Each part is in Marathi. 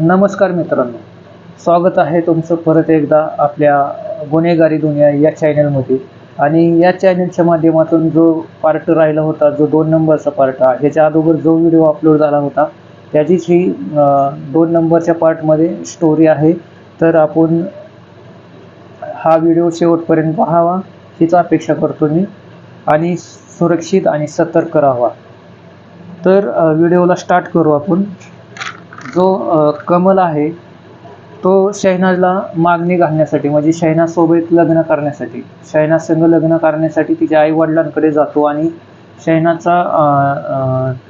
नमस्कार मित्रांनो, स्वागत आहे तुमचं परत एकदा आपल्या गुन्हेगारी दुनिया या चॅनलमध्ये. आणि या चॅनलच्या माध्यमातून जो पार्ट राहिला होता, जो 2 नंबरचा पार्ट आहे, ह्याच्या अगोदर जो व्हिडिओ अपलोड झाला होता त्याचीच ही 2 नंबरच्या पार्टमध्ये स्टोरी आहे. तर आपण हा व्हिडिओ शेवटपर्यंत पाहावा हीच अपेक्षा करतो मी, आणि सुरक्षित आणि सतर्क राहावा. तर व्हिडिओला स्टार्ट करू आपण. जो कमल आहे तो शहनाजला मागणी घालण्यासाठी, म्हणजे शहनाजसोबत लग्न करण्यासाठी, शहनाजसंग लग्न करण्यासाठी तिच्या आईवडिलांकडे जातो आणि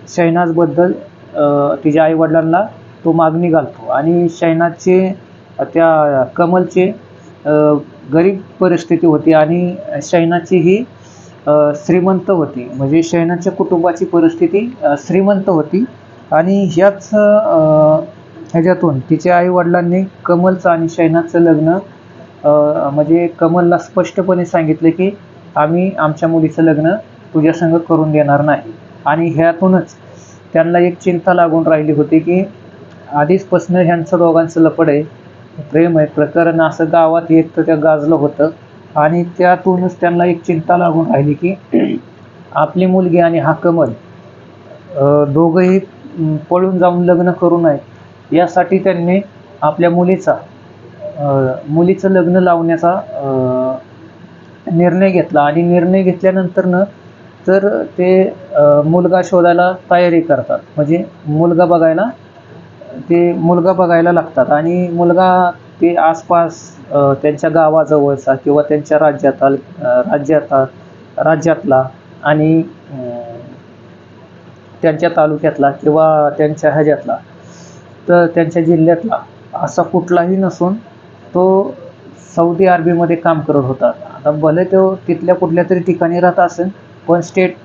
शहनाजबद्दल तिच्या आईवडिलांना तो मागणी घालतो. आणि शहनाजचे त्या कमलचे गरीब परिस्थिती होती आणि शहनाजची ही श्रीमंत होती, म्हणजे शहनाजच्या कुटुंबाची परिस्थिती श्रीमंत होती. आणि ह्याच्यातून तिच्या आईवडिलांनी कमलचं आणि शहनाजचं लग्न म्हणजे कमलला स्पष्टपणे सांगितले की आम्ही आमच्या मुलीचं लग्न तुझ्यासंग करून देणार नाही. आणि ह्यातूनच त्यांना एक चिंता लागून राहिली होती की आधीचपासून ह्यांचं दोघांचं लफड आहे, प्रेम आहे, प्रकरण असं गावात एक तर त्या गाजलं होतं. आणि त्यातूनच त्यांना एक चिंता लागून राहिली की आपली मुलगी आणि हा कमल दोघंही पळून जाऊन लग्न करू नये, यासाठी त्यांनी आपल्या मुलीचं लग्न लावण्याचा निर्णय घेतला. आणि निर्णय घेतल्यानंतर तर ते मुलगा शोधायला तयारी करतात, म्हणजे मुलगा बघायला लागतात. आणि मुलगा ते आसपास त्यांच्या गावाजवळचा किंवा त्यांच्या राज्यातला आणि त्यांच्या तालुक्यातला किंवा त्यांच्या ह्याच्यातला, तर त्यांच्या जिल्ह्यातला असा कुठलाही नसून तो सौदी अरेबियामध्ये काम करत होता. आता भले तो तिथल्या कुठल्या तरी ठिकाणी राहत असेल, पण स्टेट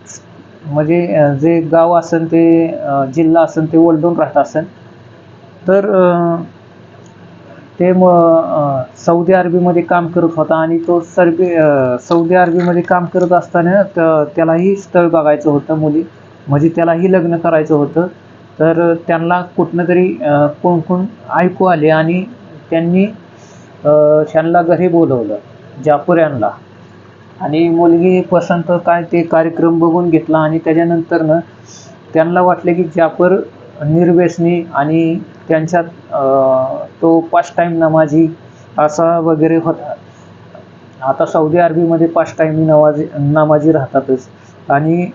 म्हणजे जे गाव असेल ते जिल्हा असेल ते ओलंडून राहत असेल. तर ते सौदी अरेबियामध्ये काम करत होता. आणि तो सौदी अरेबियामध्ये काम करत असताना त्यालाही स्थळ बघायचं होतं मुली, म्हणजे त्यालाही लग्न करायचं होतं. तर त्यांना कुठनं तरी कोण ऐकू आले आणि त्यांनी त्यांना घरी बोलवलं, जाफर यांना. आणि मुलगी पसंत काय ते कार्यक्रम बघून घेतला. आणि त्याच्यानंतर त्यांना वाटले की जाफर निर्व्यसनी आणि त्यांच्यात तो 5 टाईम नमाजी असा वगैरे होता. आता सौदी अरेबियामध्ये 5 टाईम नमाजी राहतातच. आणि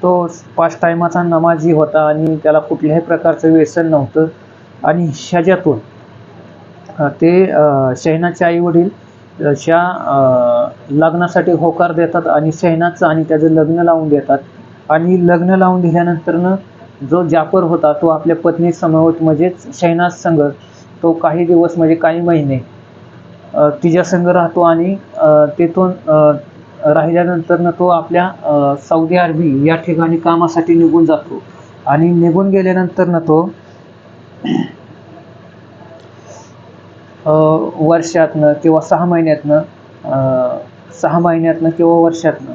तो 5 टायमाचा नमाजी होता आणि त्याला कुठल्याही प्रकारचं व्यसन नव्हतं. आणि ह्याच्यातून ते शहनाजचे आईवडील लग्नासाठी होकार देतात आणि शहनाजचं आणि त्याचं लग्न लावून देतात. आणि लग्न लावून दिल्यानंतर जो जाफर होता तो आपल्या पत्नी समवेत, म्हणजेच शहनाज संग तो काही दिवस, म्हणजे काही महिने तिच्या संग राहतो. आणि तिथून राहिल्यानंतर तो आपल्या सौदी अरेबिया या ठिकाणी कामासाठी निघून जातो. आणि निघून गेल्यानंतर तो वर्षातनं किंवा 6 महिन्यातनं किंवा वर्षातनं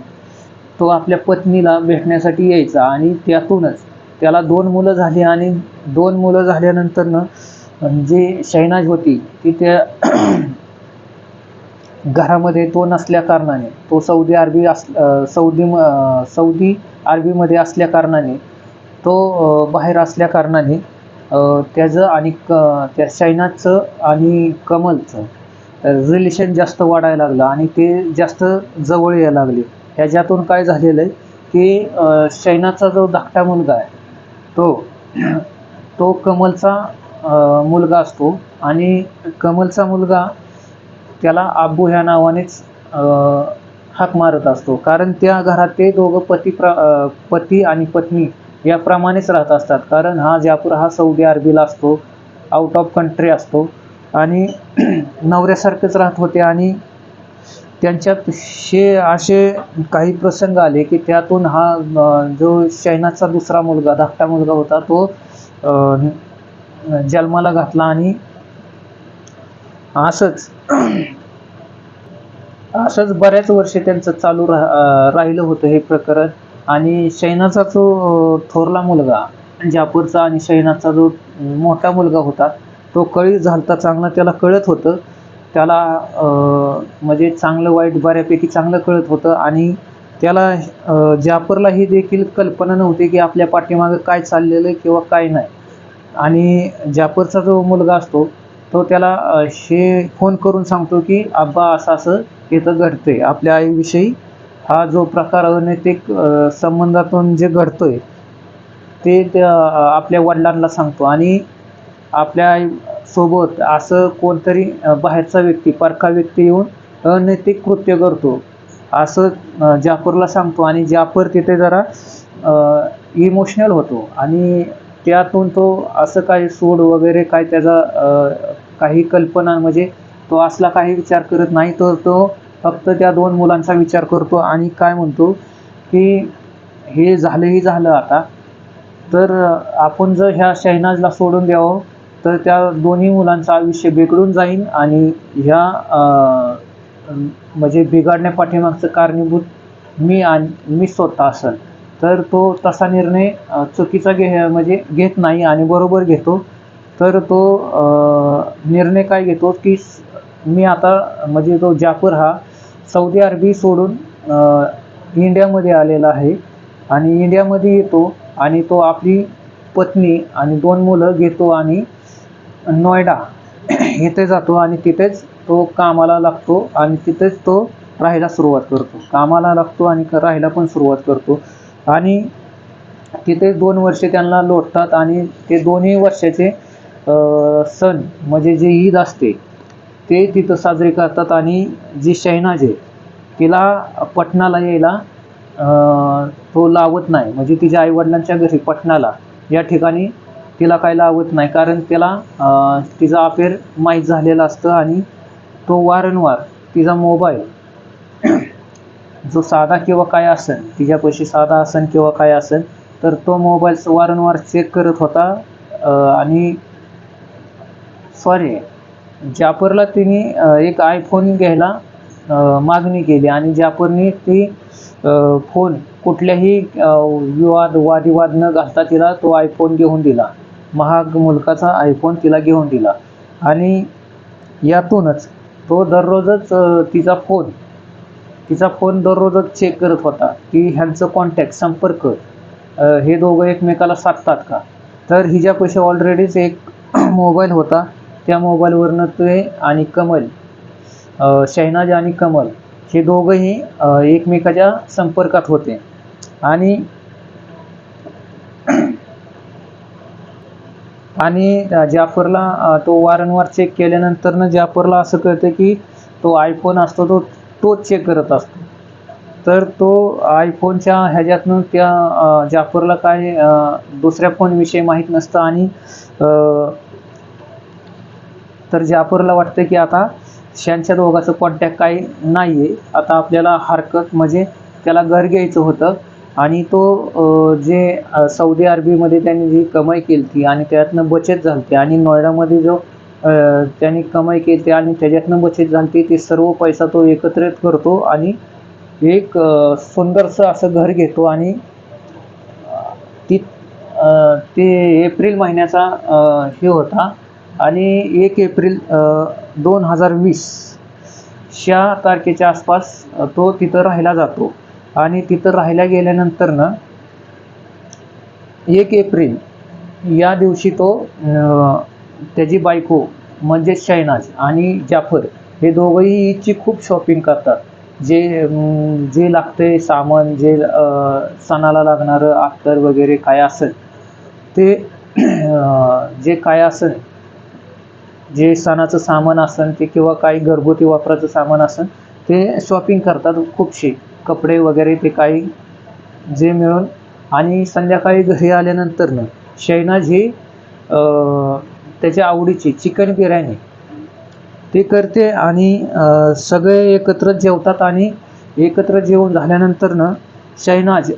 तो आपल्या पत्नीला भेटण्यासाठी यायचा. आणि त्यातूनच त्याला 2 मुलं झाली. आणि 2 मुलं झाल्यानंतर जी शहनाज होती ती त्या घरामध्ये तो नसल्या कारणाने, तो सौदी अरेबियामध्ये असल्या कारणाने, तो बाहेर असल्या कारणाने त्याचं आणि त्या शहनाजचं आणि कमलचं रिलेशन जास्त वाढायला लागलं आणि ते जास्त जवळ यायला लागले. ह्याच्यातून काय झालेलं आहे की शहनाजचा जो धाकटा मुलगा आहे तो कमलचा मुलगा असतो. आणि कमलचा मुलगा त्याला आब्बू ह्या नावानेच हाक मारत असतो, कारण त्या घरात ते दोघं पती आणि पत्नी याप्रमाणेच राहत असतात. कारण हा जाफर हा सौदी अरेबियाला असतो, आउट ऑफ कंट्री असतो. आणि नवऱ्यासारखेच राहत होते. आणि त्यांच्यात असे काही प्रसंग आले की त्यातून हा जो शहनाजचा दुसरा मुलगा, धाकटा मुलगा होता, तो जन्माला घातला. आणि असंच बऱ्याच वर्षे त्यांचं चालू राहिलं होतं हे प्रकरण. आणि शहनाजचा जो थोरला मुलगा जाफरचा आणि शहनाजचा जो मोठा मुलगा होता तो कळी झालता चांगला, त्याला कळत होतं, त्याला म्हणजे चांगलं वाईट बऱ्यापैकी चांगलं कळत होतं. आणि त्याला जाफरला ही देखील कल्पना नव्हती की आपल्या पाठीमागं काय चाललेलं आहे किंवा काय नाही. आणि जाफरचा जो मुलगा असतो तो त्याला फोन करून सांगतो की आब्बा असं असं इथं घडतंय आपल्या आईविषयी, हा जो प्रकार अनैतिक संबंधातून जे घडतोय ते त्या आपल्या वडिलांना सांगतो. आणि आपल्या सोबत असं कोणतरी बाहेरचा व्यक्ती, परका व्यक्ती येऊन अनैतिक कृत्य करतो असं जाफरला सांगतो. आणि जाफर तिथे जरा इमोशनल होतो आणि त्यातून तो असं काही सूड वगैरे काय त्याचा काही कल्पना, म्हणजे तो असला काही विचार करत नाही, तर तो फक्त त्या 2 मुलांचा विचार करतो. आणि काय म्हणतो की हे झालंही झालं आता, तर आपण जर ह्या शहनाजला सोडून द्यावं तर त्या दोन्ही मुलांचं आयुष्य बिघडून जाईल आणि ह्या म्हणजे बिघडण्या पाठीमागचं कारणीभूत मी स्वतः असेल. तर तो तसा निर्णय चुकीचा म्हणजे घेत नाही आणि बरोबर घेतो. तर तो निर्णय काय घेतो की मी आता म्हणजे तो जाफर हा सौदी अरबी सोडून इंडियामध्ये आलेला आहे. आणि इंडियामध्ये येतो आणि तो आपली पत्नी आणि 2 मुलं घेतो आणि नोएडा इथे जातो आणि तिथेच तो कामाला लागतो आणि तिथेच तो राहायला सुरुवात करतो. कामाला लागतो आणि राहायला पण सुरुवात करतो. आणि तिथे 2 वर्षे त्यांना लोटतात आणि ते दोन्ही वर्षाचे सण म्हणजे जे ईद असते ते तिथं साजरे करतात. आणि जी शहनाज आहे तिला पटनाला यायला तो लावत नाही, म्हणजे तिच्या आईवडिलांच्या घरी पटनाला या ठिकाणी तिला काय लावत नाही, कारण त्याला तिचा अफेअर माहीत झालेला असतं. आणि तो वारंवार तिचा मोबाईल जो साधा किंवा काय असेल, तिच्यापाशी साधा असेल किंवा काय असेल, तर तो मोबाईल वारंवार चेक करत होता. आणि जाफरला तिने एक आयफोन घ्यायला मागणी केली आणि जाफरने ती फोन कुठल्याही वादिवाद न घालता तिला तो आयफोन घेऊन दिला. महाग मुलकाचा आयफोन तिला घेऊन दिला. आणि यातूनच तो दररोजच तिचा फोन दररोजच चेक करत होता की ह्यांचं कॉन्टॅक्ट संपर्क हे दोघं एकमेकाला साधतात का. तर हिच्यापाशी ऑलरेडीच एक मोबाईल होता. त्या मोबाईलवरनं ते आणि कमल, शहनाज आणि कमल हे दोघंही एकमेकाच्या संपर्कात होते. आणि जाफरला तो वारंवार चेक केल्यानंतर जाफरला असं कळतं की तो आयफोन असतो तोच चेक करत असतो. तर तो आयफोनच्या ह्याच्यातनं त्या जाफरला काय दुसऱ्या फोनविषयी माहीत नसतं. आणि तर जाफरला वाटतं की आता त्यांच्या दोघांचं कॉन्टॅक्ट काही नाही आहे, आता आपल्याला हरकत, म्हणजे त्याला घर घ्यायचं होतं. आणि तो जे सौदी अरबीमध्ये त्यांनी जी कमाई केली ती आणि त्यातनं बचत झाली आणि नोएडामध्ये जो त्यांनी कमाई केली आणि त्याच्यातनं बचत झाली ते सर्व पैसा तो एकत्रित करतो आणि एक सुंदरसं असं घर घेतो. आणि ते एप्रिल महिन्याचा हे होता. आणि 1 एप्रिल 2020 च्या तारखेच्या आसपास तो तिथं राहायला जातो. आणि तिथं राहायला गेल्यानंतर 1 एप्रिल या दिवशी तो त्याची बायको म्हणजे शहनाज आणि जाफर हे दोघंही ईदची खूप शॉपिंग करतात. जे लागते सामान, जे सणाला लागणारं अत्तर वगैरे काय असेल ते जे काय असेल, जे सणाचं सामान असेल ते किंवा काही घरगुती वापराचं सामान असेल ते शॉपिंग करतात. खूपशी कपडे वगैरे ते काही जे मिळून. आणि संध्याकाळी घरी आल्यानंतर शहनाज ही त्याच्या आवडीची चिकन बिर्याणी ते करते आणि सगळे एकत्र जेवतात. आणि एकत्र जेवण झाल्यानंतर शहनाज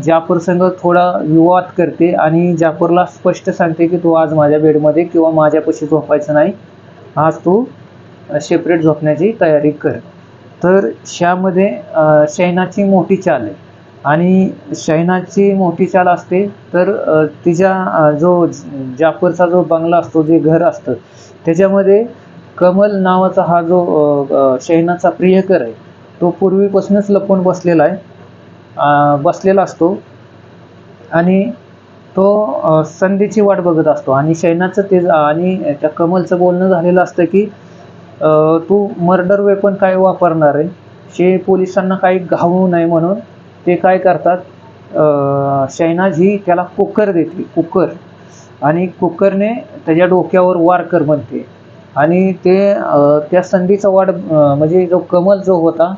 जाफर संग थोडा विवाद करते आणि जाफरला स्पष्ट सांगते की तू आज माझ्या बेडमध्ये किंवा माझ्यापाशी झोपायचं नाही, आज तू सेपरेट झोपण्याची तयारी कर. तर ह्यामध्ये शहनाजची मोठी चाल आहे आणि शैनाची मोठी चाल असते तर तिच्या जो जाफरचा जो बंगला असतो, जे घर असतं, त्याच्यामध्ये कमल नावाचा हा जो शैनाचा प्रियकर आहे, तो पूर्वीपासूनच लपून बसलेला असतो आणि तो संधीची वाट बघत असतो. आणि शैनाचं ते आणि त्या कमलचं बोलणं झालेलं असतं की तू मर्डर वेपन काय वापरणार आहे, हे पोलिसांना काही घावू नये म्हणून ते काय करतात, शैनाज ही त्याला कुकर देते, कुकर, आणि कुकरने त्याच्या डोक्यावर वार कर म्हणते. आणि ते त्या संधीचा वाट म्हणजे जो कमल जो होता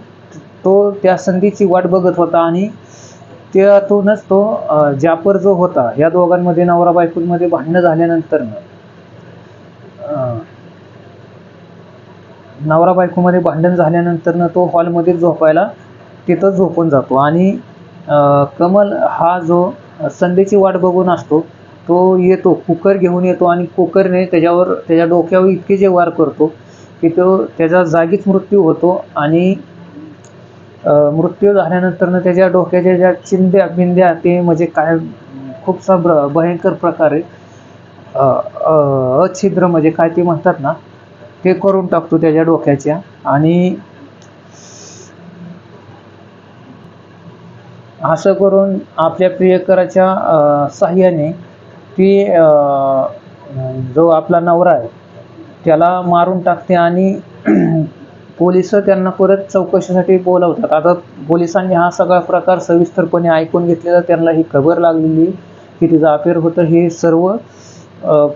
तो त्या संधीची वाट बघत होता. आणि त्यातूनच तो जाफर जो होता, या दोघांमध्ये नवरा बायकोमध्ये भांडणं झाल्यानंतर नवरा बायकोमध्ये भांडण झाल्यानंतर तो हॉलमध्ये झोपायला तिथं झोपून जातो. आणि कमल हा जो संधीची वाट बघून असतो तो येतो, कुकर घेऊन येतो आणि कुकरने त्याच्या डोक्यावर इतके जे वार करतो की तो त्याच्या जागीच मृत्यू होतो. आणि मृत्यू झाल्यानंतर त्याच्या डोक्याच्या ज्या चिंध्या बिंद्या ते म्हणजे काय खूपसा भयंकर प्रकारे अछिद्र म्हणजे काय ते म्हणतात ना, ते करून टाकतो त्याच्या डोक्याच्या. आणि असं करून आपल्या प्रियकराच्या साह्याने ती जो आपला नवरा आहे त्याला मारून टाकते. आणि पोलिस त्यांना परत चौकशीसाठी बोलावतात. आता पोलिसांनी हा सगळा प्रकार सविस्तरपणे ऐकून घेतलेला, त्यांना ही खबर लागलेली की तिचं अफेअर होतं, हे सर्व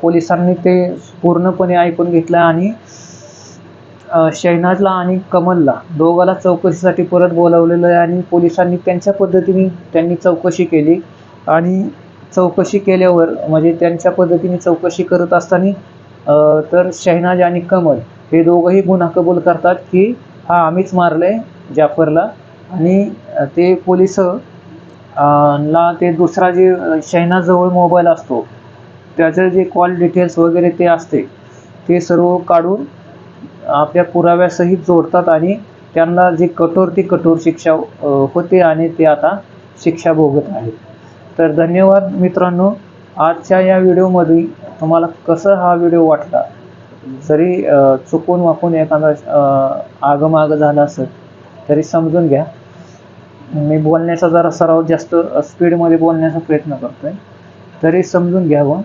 पोलिसांनी ते पूर्णपणे ऐकून घेतलं. आणि शैनाजला आणि कमलला दोघाला चौकशीसाठी परत बोलावलेलं आहे. आणि पोलिसांनी त्यांच्या पद्धतीने त्यांनी चौकशी केली. आणि चौकशी केल्यावर म्हणजे त्यांच्या पद्धतीने चौकशी करत असताना तर शैनाज आणि कमल हे दोघंही गुन्हा कबूल करतात की हा आम्हीच मारलंय जाफरला. आणि ते पोलिस ला ते दुसरा जे शैनाजवळ मोबाईल असतो त्याचं जे कॉल डिटेल्स वगैरे ते असते ते सर्व काढून आपल्या पुराव्यासहित जोडतात. आणि त्यांना जी कठोर शिक्षा होते आणि ते आता शिक्षा भोगत आहेत. तर धन्यवाद मित्रांनो. आजच्या या व्हिडिओमध्ये तुम्हाला कसं हा व्हिडिओ वाटला, जरी चुकून वाकून एखादा आगमाग झाला असेल तरी समजून घ्या. मी बोलण्याचा जरा सराव जास्त स्पीडमध्ये बोलण्याचा प्रयत्न करतो आहे, तरी समजून घ्यावं.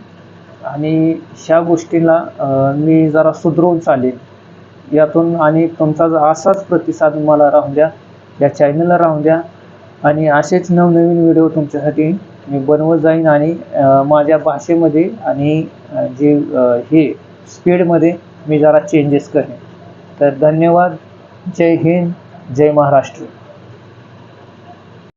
आणि ह्या गोष्टीला मी जरा सुधरवून चालेल यातून. आणि तुमचा असाच प्रतिसाद मला राहून द्या, या चॅनलला राहून द्या. आणि असेच नवनवीन व्हिडिओ तुमच्यासाठी मी बनवत जाईन. आणि माझ्या भाषेमध्ये आणि जे हे स्पीडमध्ये मी जरा चेंजेस करेन. तर धन्यवाद. जय हिंद, जय महाराष्ट्र.